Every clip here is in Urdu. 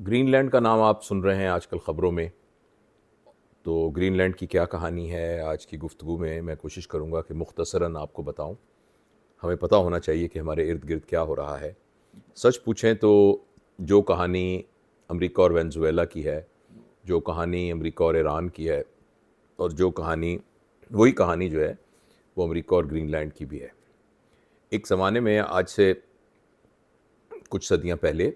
گرین لینڈ کا نام آپ سن رہے ہیں آج کل خبروں میں. تو گرین لینڈ کی کیا کہانی ہے آج کی گفتگو میں کوشش کروں گا کہ مختصراً آپ کو بتاؤں. ہمیں پتہ ہونا چاہیے کہ ہمارے ارد گرد کیا ہو رہا ہے. سچ پوچھیں تو جو کہانی امریکہ اور وینزویلا کی ہے، جو کہانی امریکہ اور ایران کی ہے، اور وہی کہانی جو ہے وہ امریکہ اور گرین لینڈ کی بھی ہے. ایک زمانے میں آج سے کچھ صدیاں پہلے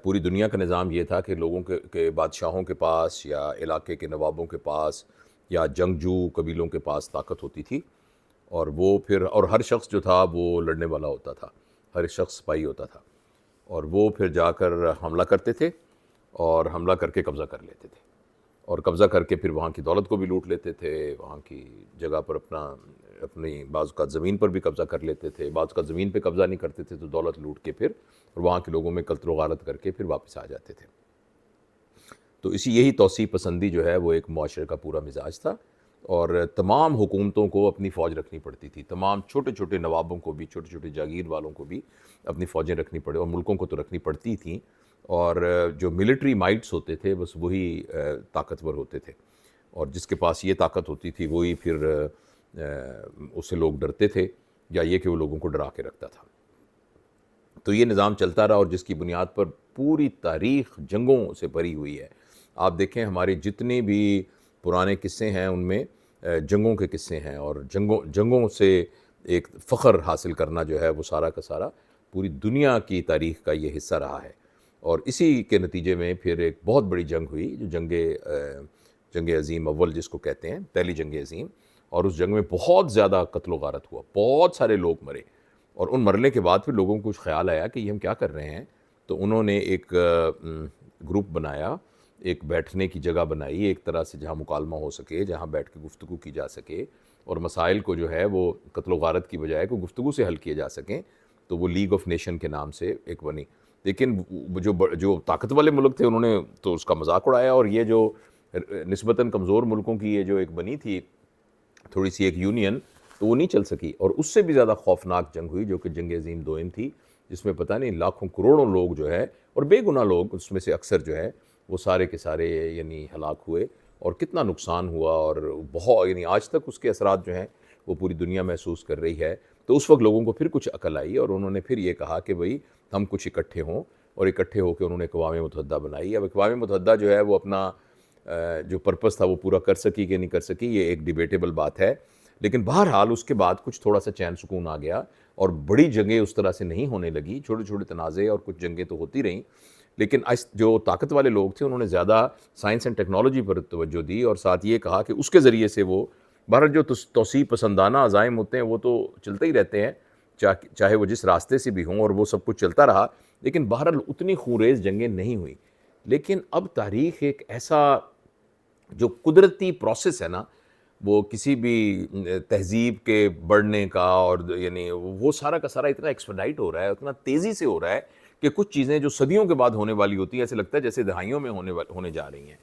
پوری دنیا کا نظام یہ تھا کہ لوگوں کے بادشاہوں کے پاس یا علاقے کے نوابوں کے پاس یا جنگجو قبیلوں کے پاس طاقت ہوتی تھی، اور وہ پھر ہر شخص جو تھا وہ لڑنے والا ہوتا تھا، ہر شخص سپاہی ہوتا تھا، اور وہ پھر جا کر حملہ کرتے تھے اور حملہ کر کے قبضہ کر لیتے تھے، اور قبضہ کر کے پھر وہاں کی دولت کو بھی لوٹ لیتے تھے، وہاں کی جگہ پر اپنی بعض اوقات زمین پر بھی قبضہ کر لیتے تھے، بعض اوقات زمین پہ قبضہ نہیں کرتے تھے تو دولت لوٹ کے پھر اور وہاں کے لوگوں میں قتل و غارت کر کے پھر واپس آ جاتے تھے. تو یہی توسیع پسندی جو ہے وہ ایک معاشرے کا پورا مزاج تھا، اور تمام حکومتوں کو اپنی فوج رکھنی پڑتی تھی، تمام چھوٹے چھوٹے نوابوں کو بھی، چھوٹے چھوٹے جاگیر والوں کو بھی اپنی فوجیں رکھنی پڑے، اور ملکوں کو تو رکھنی پڑتی تھیں، اور جو ملٹری مائٹس ہوتے تھے بس وہی طاقتور ہوتے تھے، اور جس کے پاس یہ طاقت ہوتی تھی وہی پھر اس سے لوگ ڈرتے تھے، یا یہ کہ وہ لوگوں کو ڈرا کے رکھتا تھا. تو یہ نظام چلتا رہا، اور جس کی بنیاد پر پوری تاریخ جنگوں سے بھری ہوئی ہے. آپ دیکھیں ہمارے جتنے بھی پرانے قصے ہیں ان میں جنگوں کے قصے ہیں، اور جنگوں سے ایک فخر حاصل کرنا جو ہے وہ سارا کا سارا پوری دنیا کی تاریخ کا یہ حصہ رہا ہے. اور اسی کے نتیجے میں پھر ایک بہت بڑی جنگ ہوئی، جو جنگ عظیم اول جس کو کہتے ہیں، پہلی جنگ عظیم. اور اس جنگ میں بہت زیادہ قتل و غارت ہوا، بہت سارے لوگ مرے، اور ان مرنے کے بعد پھر لوگوں کو کچھ خیال آیا کہ یہ ہم کیا کر رہے ہیں. تو انہوں نے ایک گروپ بنایا، ایک بیٹھنے کی جگہ بنائی، ایک طرح سے جہاں مکالمہ ہو سکے، جہاں بیٹھ کے گفتگو کی جا سکے، اور مسائل کو جو ہے وہ قتل و غارت کی بجائے کو گفتگو سے حل کیے جا سکیں. تو وہ لیگ آف نیشن کے نام سے ایک بنی. لیکن جو طاقت والے ملک تھے انہوں نے تو اس کا مذاق اڑایا، اور یہ جو نسبتاً کمزور ملکوں کی یہ جو ایک بنی تھی تھوڑی سی ایک یونین، تو وہ نہیں چل سکی. اور اس سے بھی زیادہ خوفناک جنگ ہوئی جو کہ جنگ عظیم دوئم تھی، جس میں پتہ نہیں لاکھوں کروڑوں لوگ جو ہے، اور بے گناہ لوگ اس میں سے اکثر جو ہے وہ سارے کے سارے یعنی ہلاک ہوئے، اور کتنا نقصان ہوا، اور بہت یعنی آج تک اس کے اثرات جو ہیں وہ پوری دنیا محسوس کر رہی ہے. تو اس وقت لوگوں کو پھر کچھ عقل آئی، اور انہوں نے پھر یہ کہا کہ بھئی ہم کچھ اکٹھے ہوں، اور اکٹھے ہو کے انہوں نے اقوام متحدہ بنائی. اب اقوام متحدہ جو ہے وہ اپنا جو پرپس تھا وہ پورا کر سکی کہ نہیں کر سکی، یہ ایک ڈیبیٹیبل بات ہے. لیکن بہرحال اس کے بعد کچھ تھوڑا سا چین سکون آ گیا، اور بڑی جنگیں اس طرح سے نہیں ہونے لگی، چھوٹے چھوٹے تنازع اور کچھ جنگیں تو ہوتی رہیں. لیکن جو طاقت والے لوگ تھے انہوں نے زیادہ سائنس اینڈ ٹیکنالوجی پر توجہ دی، اور ساتھ یہ کہا کہ اس کے ذریعے سے وہ بہرحال جو توسیع پسندانہ عزائم ہوتے ہیں وہ تو چلتے ہی رہتے ہیں، چاہے وہ جس راستے سے بھی ہوں، اور وہ سب کچھ چلتا رہا. لیکن بہرحال اتنی خونریز جنگیں نہیں ہوئیں. لیکن اب تاریخ ایک ایسا جو قدرتی پروسیس ہے نا، وہ کسی بھی تہذیب کے بڑھنے کا، اور یعنی وہ سارا کا سارا اتنا ایکسپیڈائٹ ہو رہا ہے، اتنا تیزی سے ہو رہا ہے کہ کچھ چیزیں جو صدیوں کے بعد ہونے والی ہوتی ہیں ایسے لگتا ہے جیسے دہائیوں میں ہونے جا رہی ہیں.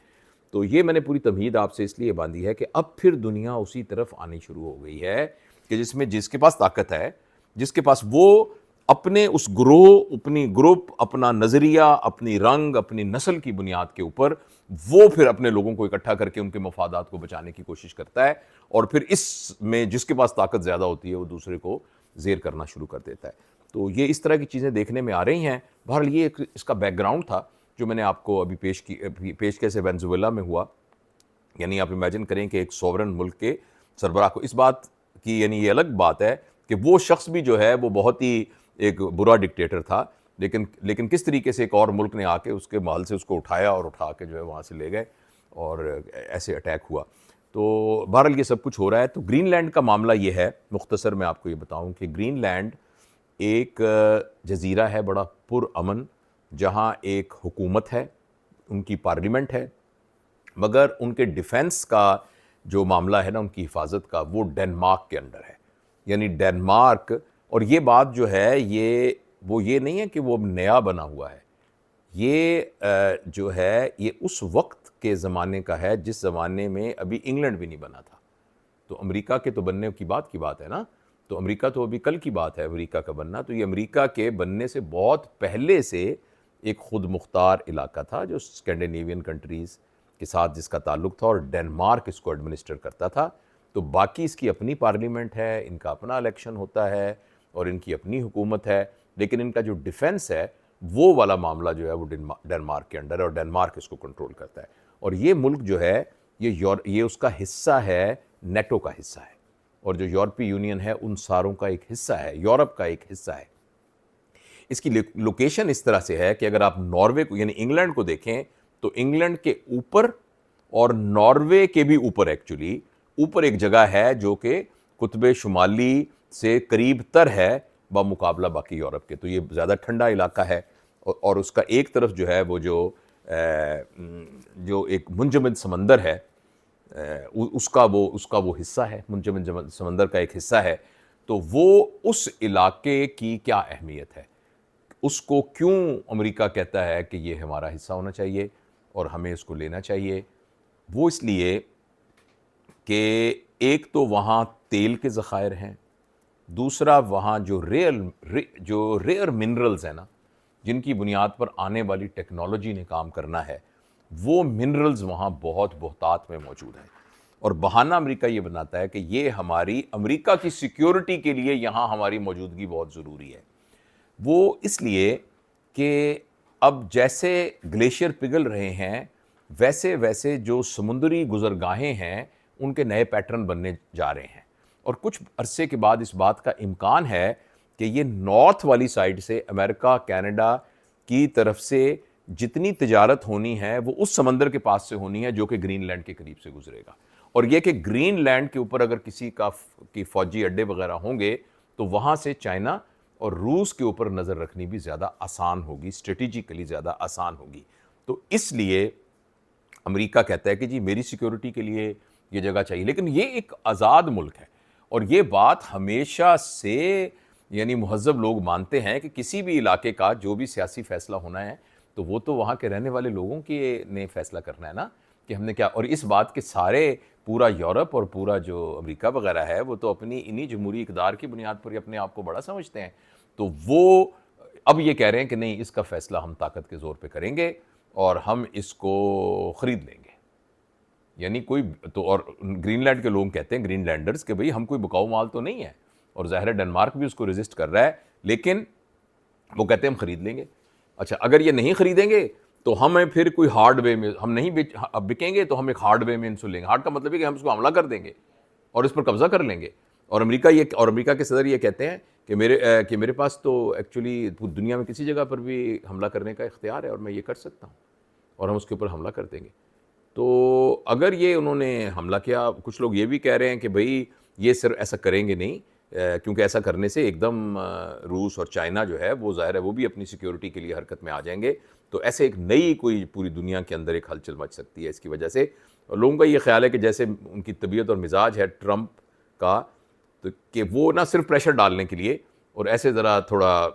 تو یہ میں نے پوری تمہید آپ سے اس لیے باندھی ہے کہ اب پھر دنیا اسی طرف آنی شروع ہو گئی ہے کہ جس کے پاس طاقت ہے، جس کے پاس وہ اپنے اس گروہ، اپنی گروپ، اپنا نظریہ، اپنی رنگ، اپنی نسل کی بنیاد کے اوپر وہ پھر اپنے لوگوں کو اکٹھا کر کے ان کے مفادات کو بچانے کی کوشش کرتا ہے، اور پھر اس میں جس کے پاس طاقت زیادہ ہوتی ہے وہ دوسرے کو زیر کرنا شروع کر دیتا ہے. تو یہ اس طرح کی چیزیں دیکھنے میں آ رہی ہیں. بہرحال یہ اس کا بیک گراؤنڈ تھا جو میں نے آپ کو ابھی پیش کیسے وینزویلا میں ہوا. یعنی آپ امیجن کریں کہ ایک سوورن ملک کے سربراہ کو اس بات کی، یعنی یہ الگ بات ہے کہ وہ شخص بھی جو ہے وہ بہت ہی ایک برا ڈکٹیٹر تھا، لیکن کس طریقے سے ایک اور ملک نے آ کے اس کے محل سے اس کو اٹھایا اور اٹھا کے جو ہے وہاں سے لے گئے، اور ایسے اٹیک ہوا. تو بہرحال یہ سب کچھ ہو رہا ہے. تو گرین لینڈ کا معاملہ یہ ہے، مختصر میں آپ کو یہ بتاؤں کہ گرین لینڈ ایک جزیرہ ہے بڑا پرامن، جہاں ایک حکومت ہے، ان کی پارلیمنٹ ہے، مگر ان کے ڈیفنس کا جو معاملہ ہے نا، ان کی حفاظت کا، وہ ڈنمارک کے انڈر ہے. یعنی ڈنمارک، اور یہ بات جو ہے یہ نہیں ہے کہ وہ نیا بنا ہوا ہے، یہ جو ہے یہ اس وقت کے زمانے کا ہے جس زمانے میں ابھی انگلینڈ بھی نہیں بنا تھا. تو امریکہ کے تو بننے کی بات ہے نا، تو امریکہ تو ابھی کل کی بات ہے امریکہ کا بننا. تو یہ امریکہ کے بننے سے بہت پہلے سے ایک خود مختار علاقہ تھا جو اسکینڈینیوین کنٹریز کے ساتھ جس کا تعلق تھا، اور ڈنمارک اس کو ایڈمنسٹر کرتا تھا. تو باقی اس کی اپنی پارلیمنٹ ہے، ان کا اپنا الیکشن ہوتا ہے اور ان کی اپنی حکومت ہے، لیکن ان کا جو ڈیفنس ہے وہ والا معاملہ جو ہے وہ ڈنمارک کے انڈر ہے، اور ڈنمارک اس کو کنٹرول کرتا ہے. اور یہ ملک جو ہے یہ اس کا حصہ ہے، نیٹو کا حصہ ہے، اور جو یورپی یونین ہے ان ساروں کا ایک حصہ ہے، یورپ کا ایک حصہ ہے. اس کی لوکیشن اس طرح سے ہے کہ اگر آپ ناروے کو یعنی انگلینڈ کو دیکھیں تو انگلینڈ کے اوپر اور ناروے کے بھی اوپر ایکچولی اوپر ایک جگہ ہے جو کہ قطب شمالی سے قریب تر ہے بمقابلہ باقی یورپ کے. تو یہ زیادہ ٹھنڈا علاقہ ہے، اور اس کا ایک طرف جو ہے وہ جو ایک منجمد سمندر ہے اس کا وہ حصہ ہے، منجمد سمندر کا ایک حصہ ہے. تو وہ اس علاقے کی کیا اہمیت ہے، اس کو کیوں امریکہ کہتا ہے کہ یہ ہمارا حصہ ہونا چاہیے اور ہمیں اس کو لینا چاہیے؟ وہ اس لیے کہ ایک تو وہاں تیل کے ذخائر ہیں، دوسرا وہاں جو ریئر منرلز ہیں نا، جن کی بنیاد پر آنے والی ٹیکنالوجی نے کام کرنا ہے، وہ منرلز وہاں بہت بہتات میں موجود ہیں. اور بہانہ امریکہ یہ بناتا ہے کہ یہ امریکہ کی سیکیورٹی کے لیے یہاں ہماری موجودگی بہت ضروری ہے. وہ اس لیے کہ اب جیسے گلیشیئر پگھل رہے ہیں ویسے ویسے جو سمندری گزرگاہیں ہیں ان کے نئے پیٹرن بننے جا رہے ہیں، اور کچھ عرصے کے بعد اس بات کا امکان ہے کہ یہ نارتھ والی سائڈ سے امریکہ کینیڈا کی طرف سے جتنی تجارت ہونی ہے وہ اس سمندر کے پاس سے ہونی ہے جو کہ گرین لینڈ کے قریب سے گزرے گا. اور یہ کہ گرین لینڈ کے اوپر اگر کسی کی فوجی اڈے وغیرہ ہوں گے تو وہاں سے چائنا اور روس کے اوپر نظر رکھنی بھی زیادہ آسان ہوگی، اسٹریٹجیکلی زیادہ آسان ہوگی. تو اس لیے امریکہ کہتا ہے کہ جی میری سیکیورٹی کے لیے یہ جگہ چاہیے. لیکن یہ ایک آزاد ملک ہے، اور یہ بات ہمیشہ سے یعنی مہذب لوگ مانتے ہیں کہ کسی بھی علاقے کا جو بھی سیاسی فیصلہ ہونا ہے تو وہ تو وہاں کے رہنے والے لوگوں کے نے فیصلہ کرنا ہے نا کہ ہم نے کیا. اور اس بات کے سارے پورا یورپ اور پورا جو امریکہ وغیرہ ہے وہ تو اپنی انہی جمہوری اقدار کی بنیاد پر اپنے آپ کو بڑا سمجھتے ہیں. تو وہ اب یہ کہہ رہے ہیں کہ نہیں، اس کا فیصلہ ہم طاقت کے زور پہ کریں گے اور ہم اس کو خرید لیں گے. یعنی کوئی تو، اور گرین لینڈ کے لوگ کہتے ہیں، گرین لینڈرز، کہ بھئی ہم کوئی بکاؤ مال تو نہیں ہے، اور ظاہر ہے ڈنمارک بھی اس کو ریزسٹ کر رہا ہے، لیکن وہ کہتے ہیں ہم خرید لیں گے. اچھا، اگر یہ نہیں خریدیں گے تو ہمیں پھر کوئی ہارڈ وے میں ہم نہیں بکیں گے، تو ہم ایک ہارڈ وے میں ان سے لیں گے. ہارڈ کا مطلب ہے کہ ہم اس کو حملہ کر دیں گے اور اس پر قبضہ کر لیں گے. اور امریکہ کے صدر یہ کہتے ہیں کہ میرے پاس تو ایکچولی دنیا میں کسی جگہ پر بھی حملہ کرنے کا اختیار ہے اور میں یہ کر سکتا ہوں، اور ہم اس کے اوپر حملہ کر دیں گے. تو اگر یہ انہوں نے حملہ کیا، کچھ لوگ یہ بھی کہہ رہے ہیں کہ بھئی یہ صرف ایسا کریں گے نہیں، کیونکہ ایسا کرنے سے ایک دم روس اور چائنا جو ہے وہ ظاہر ہے وہ بھی اپنی سیکیورٹی کے لیے حرکت میں آ جائیں گے. تو ایسے ایک نئی کوئی پوری دنیا کے اندر ایک ہلچل مچ سکتی ہے اس کی وجہ سے. اور لوگوں کا یہ خیال ہے کہ جیسے ان کی طبیعت اور مزاج ہے ٹرمپ کا، تو کہ وہ نہ صرف پریشر ڈالنے کے لیے اور ایسے ذرا تھوڑا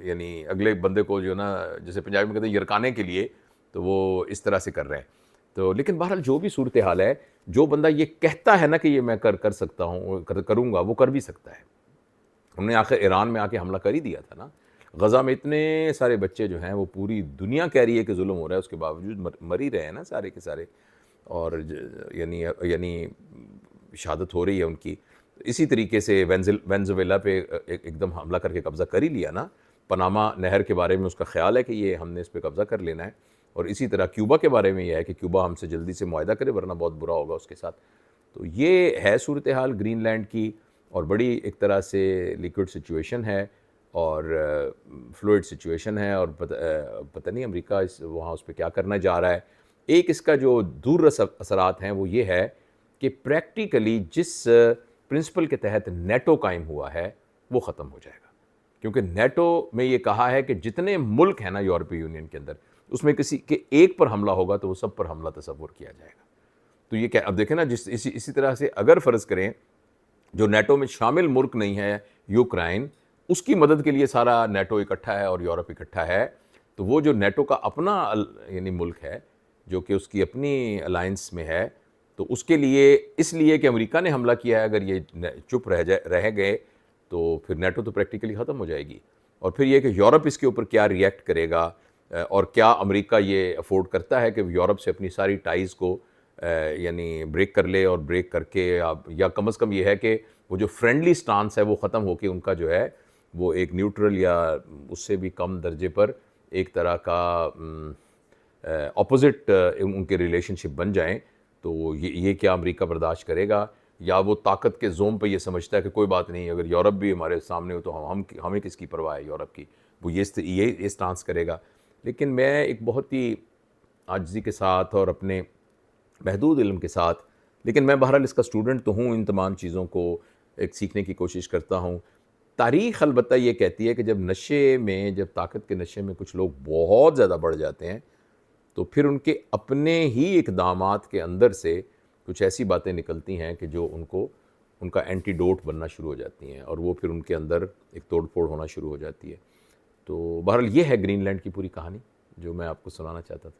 یعنی اگلے بندے کو جو نا جیسے پنجابی میں کہتے ہیں یرکانے کے لیے، تو وہ اس طرح سے کر رہے ہیں. تو لیکن بہرحال جو بھی صورتحال ہے، جو بندہ یہ کہتا ہے نا کہ یہ میں کر سکتا ہوں، کروں گا، وہ کر بھی سکتا ہے. ہم نے آخر ایران میں آ کے حملہ کر ہی دیا تھا نا. غزہ میں اتنے سارے بچے جو ہیں وہ پوری دنیا کہہ رہی ہے کہ ظلم ہو رہا ہے، اس کے باوجود مر ہی رہے ہیں نا سارے کے سارے، اور یعنی شہادت ہو رہی ہے ان کی. اسی طریقے سے وینزویلا پہ ایک دم حملہ کر کے قبضہ کر ہی لیا نا. پاناما نہر کے بارے میں اس کا خیال ہے کہ یہ ہم نے اس پہ قبضہ کر لینا ہے. اور اسی طرح کیوبا کے بارے میں یہ ہے کہ کیوبا ہم سے جلدی سے معاہدہ کرے ورنہ بہت برا ہوگا اس کے ساتھ. تو یہ ہے صورتحال گرین لینڈ کی، اور بڑی ایک طرح سے لیکوڈ سچویشن ہے اور فلوئڈ سچویشن ہے، اور پتہ نہیں امریکہ وہاں اس پہ کیا کرنا جا رہا ہے. ایک اس کا جو دور رس اثرات ہیں وہ یہ ہے کہ پریکٹیکلی جس پرنسپل کے تحت نیٹو قائم ہوا ہے وہ ختم ہو جائے گا. کیونکہ نیٹو میں یہ کہا ہے کہ جتنے ملک ہیں نا یورپی یونین کے اندر، اس میں کسی کے ایک پر حملہ ہوگا تو وہ سب پر حملہ تصور کیا جائے گا. تو یہ اب دیکھیں نا، اسی طرح سے اگر فرض کریں جو نیٹو میں شامل ملک نہیں ہے یوکرائن، اس کی مدد کے لیے سارا نیٹو اکٹھا ہے اور یورپ اکٹھا ہے، تو وہ جو نیٹو کا اپنا یعنی ملک ہے جو کہ اس کی اپنی الائنس میں ہے، تو اس کے لیے اس لیے کہ امریکہ نے حملہ کیا ہے، اگر یہ چپ رہ گئے تو پھر نیٹو تو پریکٹیکلی ختم ہو جائے گی. اور پھر یہ کہ یورپ اس کے اوپر کیا ریئیکٹ کرے گا، اور کیا امریکہ یہ افورڈ کرتا ہے کہ یورپ سے اپنی ساری ٹائز کو یعنی بریک کر لے، اور بریک کر کے یا کم از کم یہ ہے کہ وہ جو فرینڈلی سٹانس ہے وہ ختم ہو کے ان کا جو ہے وہ ایک نیوٹرل یا اس سے بھی کم درجے پر ایک طرح کا اپوزٹ ان کے ریلیشن شپ بن جائیں، تو یہ کیا امریکہ برداشت کرے گا؟ یا وہ طاقت کے زوم پہ یہ سمجھتا ہے کہ کوئی بات نہیں، اگر یورپ بھی ہمارے سامنے ہو تو ہمیں کس کی پرواہ ہے یورپ کی، وہ یہ سٹانس کرے گا۔ لیکن میں ایک بہت ہی عاجزی کے ساتھ اور اپنے محدود علم کے ساتھ، لیکن میں بہرحال اس کا اسٹوڈنٹ تو ہوں، ان تمام چیزوں کو ایک سیکھنے کی کوشش کرتا ہوں۔ تاریخ البتہ یہ کہتی ہے کہ جب نشے میں، جب طاقت کے نشے میں کچھ لوگ بہت زیادہ بڑھ جاتے ہیں تو پھر ان کے اپنے ہی اقدامات کے اندر سے کچھ ایسی باتیں نکلتی ہیں کہ جو ان کا اینٹی ڈوٹ بننا شروع ہو جاتی ہیں، اور وہ پھر ان کے اندر ایک توڑ پھوڑ ہونا شروع ہو جاتی ہے۔ تو بہرحال یہ ہے گرین لینڈ کی پوری کہانی جو میں آپ کو سنانا چاہتا تھا۔